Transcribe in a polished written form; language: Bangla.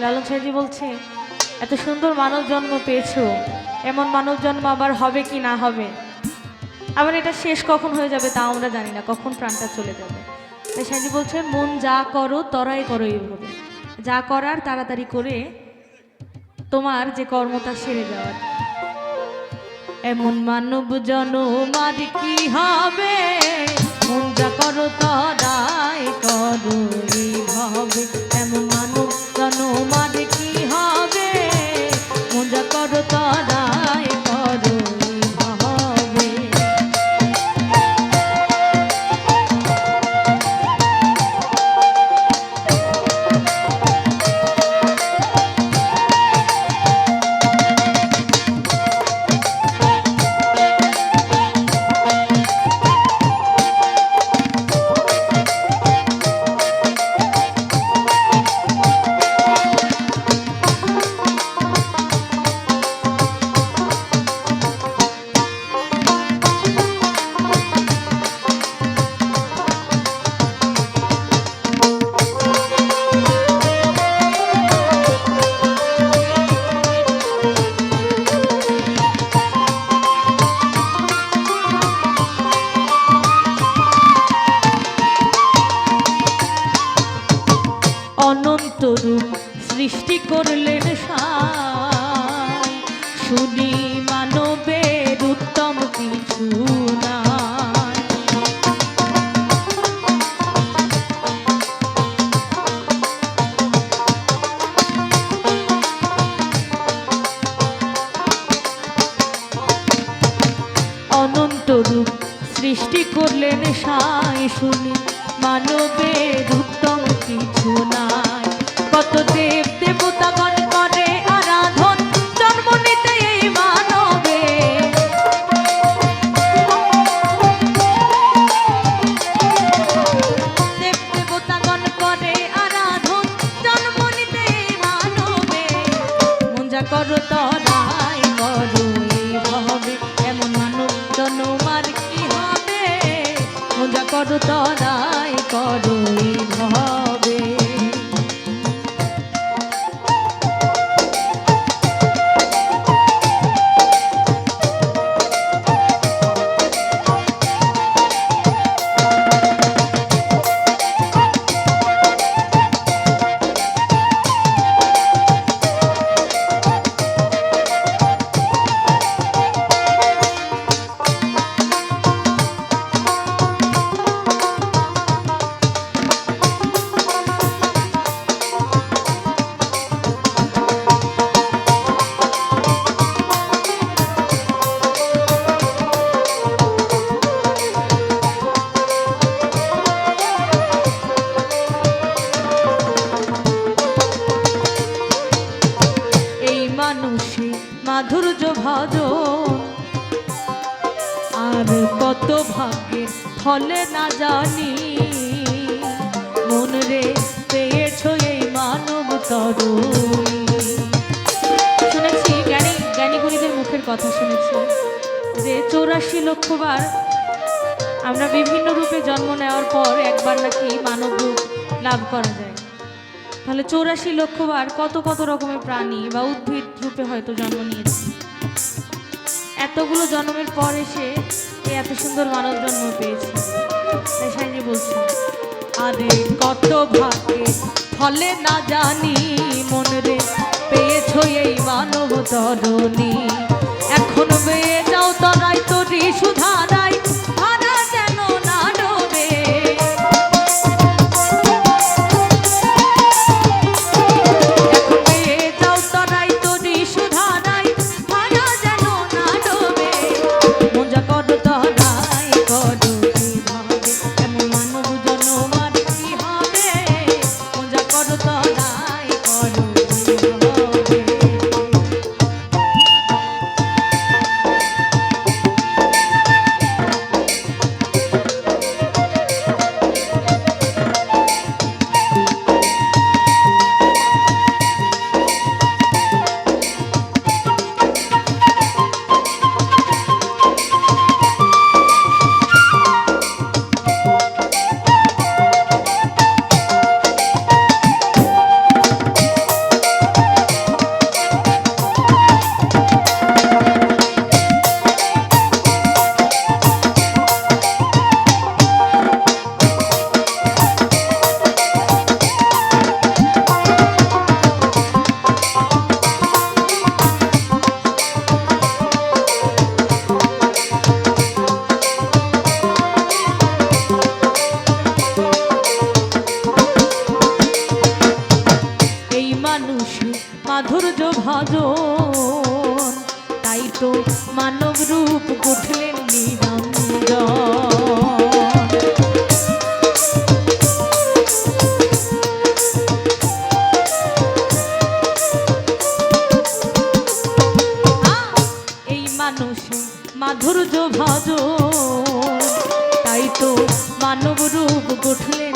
লালন সাহেজি বলছে এত সুন্দর মানব জন্ম পেয়েছো, এমন মানব জন্ম আবার হবে কি না হবে, আবার এটা শেষ কখন হয়ে যাবে তা আমরা জানি না, কখন প্রাণটা চলে যাবে। তাই সাহেজি বলছেন মন যা করো তরাই করো, এইভাবে যা করার তাড়াতাড়ি করে তোমার যে কর্মটা সেরে যাওয়ার। এমন মানব জন্ম আর কি হবে, মন যা করো তরাই করো এইভাবে। এমন মানব জন্ম আর কি হবে, মন যা করো তরাই করো এইভাবে। অনন্ত রূপ সৃষ্টি করলেন সাই, শুনি মানবের উত্তম কিছু নাই। অনন্ত রূপ সৃষ্টি করলেন সাই, শুনি মানবের উত্তম কিছু নাই। কত দেব দেবতাগণ করে আরাধন, জন্ম নিতে এই মানবে। দেব দেবতাগণ করে আরাধন, জন্ম নিতে এই মানবে। মন যা করো তরাই করো এইভাবে, এমন মানব জন্ম আর কি হবে, মন যা করো তরাই করো এইভাবে। মানুষে মাধুর্য ভজন আর কত ভাগ্যের ফলে না জানি, মন রে পেয়েছ এই মানব তরুণী। শুনেছি জ্ঞানী গুণীদের মুখের কথা শুনেছি যে 84 লক্ষবার আমরা বিভিন্ন রূপে জন্ম নেওয়ার পর একবার নাকি মানব রূপ লাভ করা যায়। তাহলে 84 লক্ষবার কত কত রকমের প্রাণী বা উদ্ভিদ রূপে হয়তো জন্ম নিয়েছি। এতগুলো জন্মের পর এসে এত সুন্দর মানব জন্ম পেয়েছি। তাই সাইজি বলছি আরে কত ভাগ্যে ফলে না জানি, মন রে পেয়েছ এই মানব তরুণী। এখন বেয়ে যাও তরাই তরি সুধারাই, ধারা যেন না ডোবে। মানুষে মাধুর্য ভজন, তাই তো মানব রূপ গঠলেন নিরঞ্জন। এই মানুষে মাধুর্য ভজন, তাই তো মানব রূপ গঠলেন